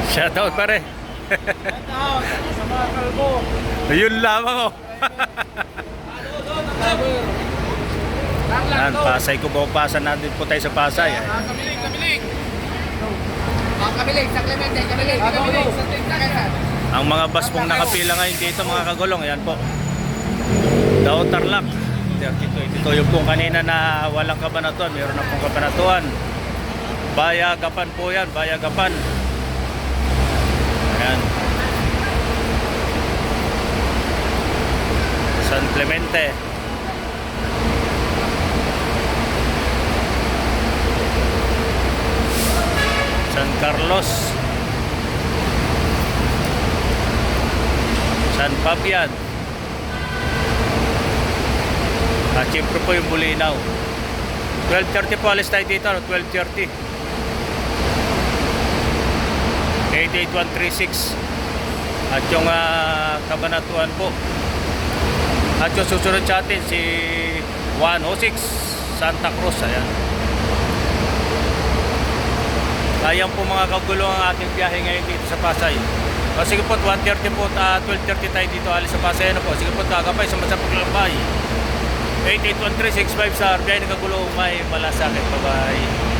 Shoutout pare. Shoutout sa mga kalbo. Yun lamang oh. Yan, Pasay ko ba pasan natin po tayo sa Pasay. Kamilig, kamilig. Kamilig, sa Clemente, kamilig, kamilig. Ang mga bus pong nakapila ngayon dito mga kagulong, yan po. Daw Tarlac 32. Ito yung pong kanina na walang kabanatuan, meron na pong kabanatuan. Bayagapan po yan, Bayagapan. Ayan. San Clemente. San Carlos. San Fabian. At siyempre po yung Bulinaw. 12:30 po alis tayo dito, 12:30. 88136. At yung Kabanatuan po. At yung susunod sa atin si 106 Santa Cruz. Ayan. Ayan po mga kagulo ang ating biyahe ngayon dito sa Pasay. O sige po, 1:30 po, 12:30 tayo dito alis sa Pasay. Ano po? Sige po, tagapay sa Masapaglalakbay. 88136 5 star. Biyahe ng kagulo, may malasakit. Bye bye.